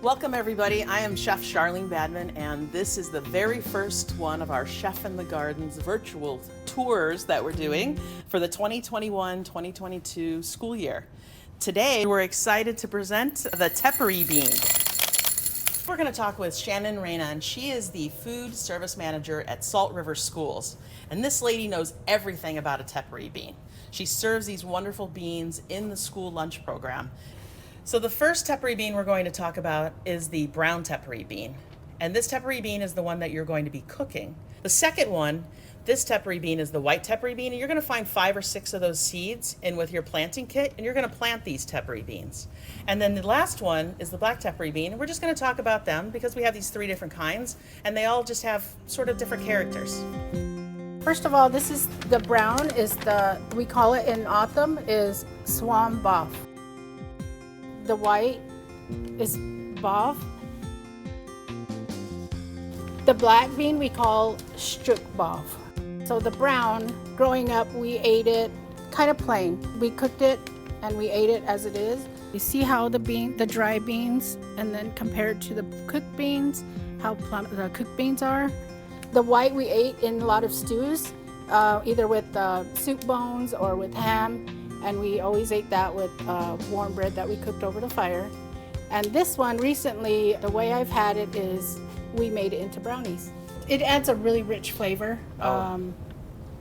Welcome everybody, I am Chef Charleen Badman, and this is the very first one of our Chef in the Gardens virtual tours that we're doing for the 2021-2022 school year. Today we're excited to present the Tepary Bean. We're going to talk with Shannon Reina, and she is the food service manager at Salt River Schools. And this lady knows everything about a Tepary bean. She serves these wonderful beans in the school lunch program. So the first Tepary bean we're going to talk about is the brown Tepary bean. And this Tepary bean is the one that you're going to be cooking. The second one, this Tepary bean, is the white Tepary bean, and you're going to find 5 or 6 of those seeds in with your planting kit, and you're going to plant these Tepary beans. And then the last one is the black Tepary bean, and we're just going to talk about them because we have these 3 different kinds, and they all just have sort of different characters. First of all, this is the brown, we call it in autumn, is S-oam Bavi. The white is Bavi. The black bean we call Stuk Bavi. So the brown, growing up, we ate it kind of plain. We cooked it and we ate it as it is. You see how the dry beans, and then compared to the cooked beans, how plump the cooked beans are. The white we ate in a lot of stews, either with soup bones or with ham. And we always ate that with warm bread that we cooked over the fire. And this one recently, the way I've had it is we made it into brownies. It adds a really rich flavor.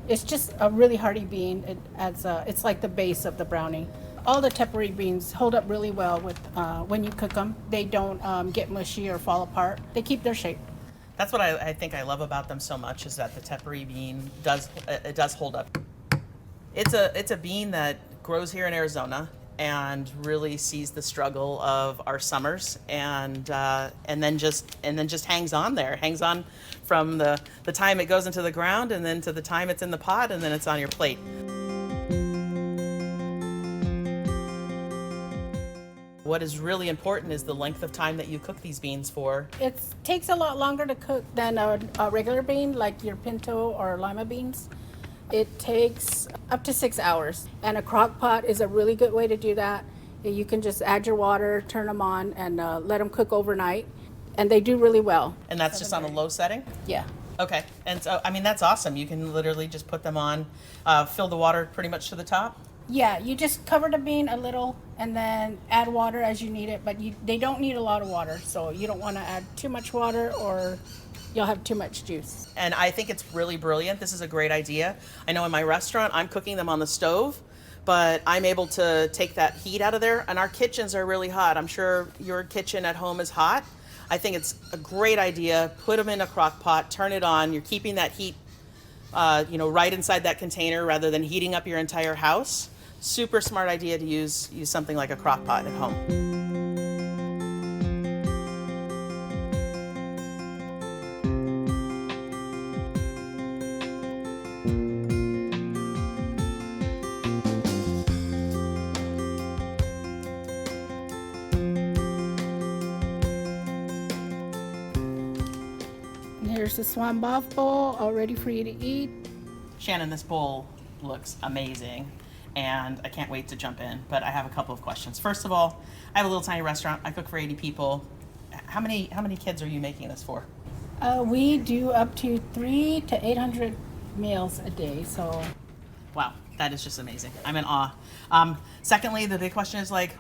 It's just a really hearty bean. It's like the base of the brownie. All the Tepary beans hold up really well with when you cook them. They don't get mushy or fall apart. They keep their shape. That's what I think I love about them so much, is that the Tepary bean does hold up. It's a bean that grows here in Arizona and really sees the struggle of our summers, and then just hangs on there. Hangs on from the time it goes into the ground, and then to the time it's in the pot, and then it's on your plate. What is really important is the length of time that you cook these beans for. It takes a lot longer to cook than a regular bean, like your pinto or lima beans. It takes up to 6 hours, and a crock pot is a really good way to do that. You can just add your water, turn them on, and let them cook overnight, and they do really well. And that's just on a low setting? Yeah. Okay, and so, I mean, that's awesome. You can literally just put them on, fill the water pretty much to the top? Yeah, you just cover the bean a little and then add water as you need it, but they don't need a lot of water, so you don't want to add too much water or you'll have too much juice. And I think it's really brilliant. This is a great idea. I know in my restaurant, I'm cooking them on the stove, but I'm able to take that heat out of there, and our kitchens are really hot. I'm sure your kitchen at home is hot. I think it's a great idea. Put them in a crock pot, turn it on. You're keeping that heat right inside that container rather than heating up your entire house. Super smart idea to use something like a crock pot at home. Here's the S-oam Bavi bowl, all ready for you to eat. Shannon, this bowl looks amazing, and I can't wait to jump in, but I have a couple of questions. First of all, I have a little tiny restaurant. I cook for 80 people. How many kids are you making this for? We do up to 300 to 800 meals a day, so. Wow, that is just amazing. I'm in awe. Secondly, the big question is, like,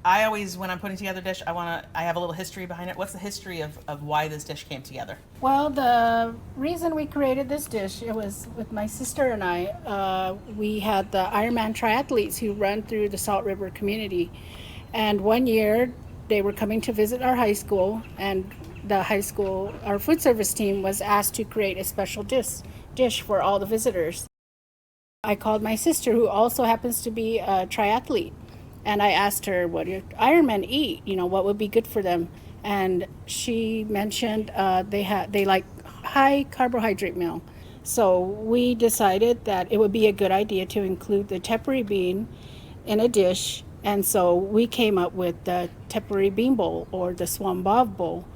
I always, when I'm putting together a dish, I have a little history behind it. What's the history of why this dish came together? Well, the reason we created this dish, it was with my sister and I. We had the Ironman triathletes who run through the Salt River community. And one year, they were coming to visit our high school, and our food service team was asked to create a special dish for all the visitors. I called my sister, who also happens to be a triathlete. And I asked her, what do Ironmen eat? What would be good for them? And she mentioned they like high carbohydrate meal. So we decided that it would be a good idea to include the Tepary bean in a dish. And so we came up with the Tepary Bean Bowl, or the S-oam Bavi bowl.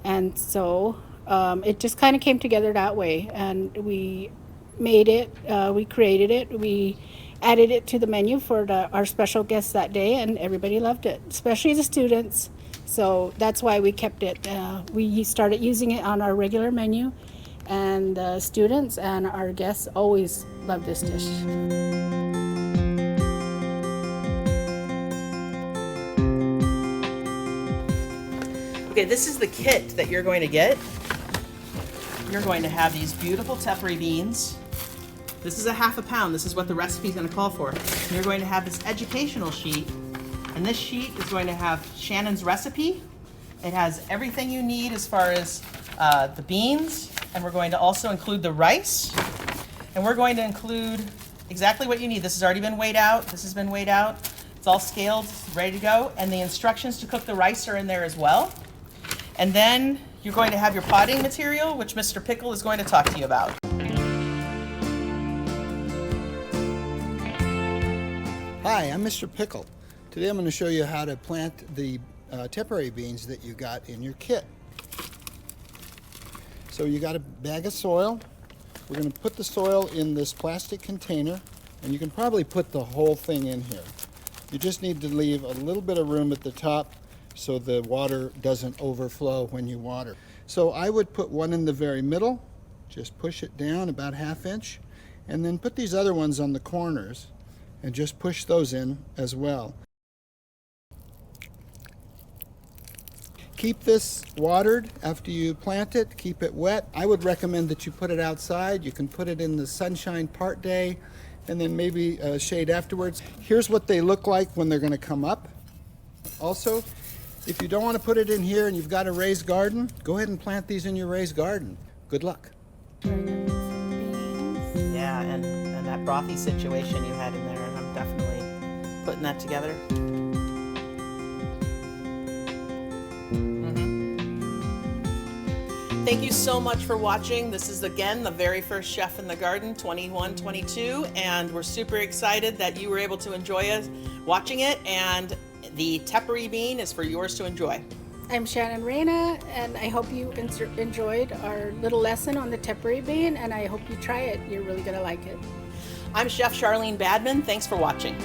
And so it just kind of came together that way. And we made it, we created it, we added it to the menu for our special guests that day, and everybody loved it, especially the students. So that's why we kept it. We started using it on our regular menu, and the students and our guests always love this dish. Okay, this is the kit that you're going to get. You're going to have these beautiful Tepary beans. This is a half a pound. This is what the recipe is going to call for. And you're going to have this educational sheet, and this sheet is going to have Shannon's recipe. It has everything you need as far as the beans, and we're going to also include the rice, and we're going to include exactly what you need. This has already been weighed out. This has been weighed out. It's all scaled, ready to go, and the instructions to cook the rice are in there as well. And then you're going to have your potting material, which Mr. Pickle is going to talk to you about. Hi, I'm Mr. Pickle. Today I'm going to show you how to plant the Tepary beans that you got in your kit. So you got a bag of soil. We're going to put the soil in this plastic container, and you can probably put the whole thing in here. You just need to leave a little bit of room at the top so the water doesn't overflow when you water. So I would put one in the very middle, just push it down about 1/2 inch, and then put these other ones on the corners and just push those in as well. Keep this watered after you plant it, keep it wet. I would recommend that you put it outside. You can put it in the sunshine part day and then maybe shade afterwards. Here's what they look like when they're going to come up. Also, if you don't want to put it in here and you've got a raised garden, go ahead and plant these in your raised garden. Good luck. Yeah, and that brothy situation you had in there, I'm definitely putting that together. Thank you so much for watching. This is again the very first Chef in the Garden 21-22, and we're super excited that you were able to enjoy us watching it, and the Tepary bean is for yours to enjoy. I'm Shannon Reina, and I hope you enjoyed our little lesson on the Tepary bean, and I hope you try it. You're really going to like it. I'm Chef Charlene Badman. Thanks for watching.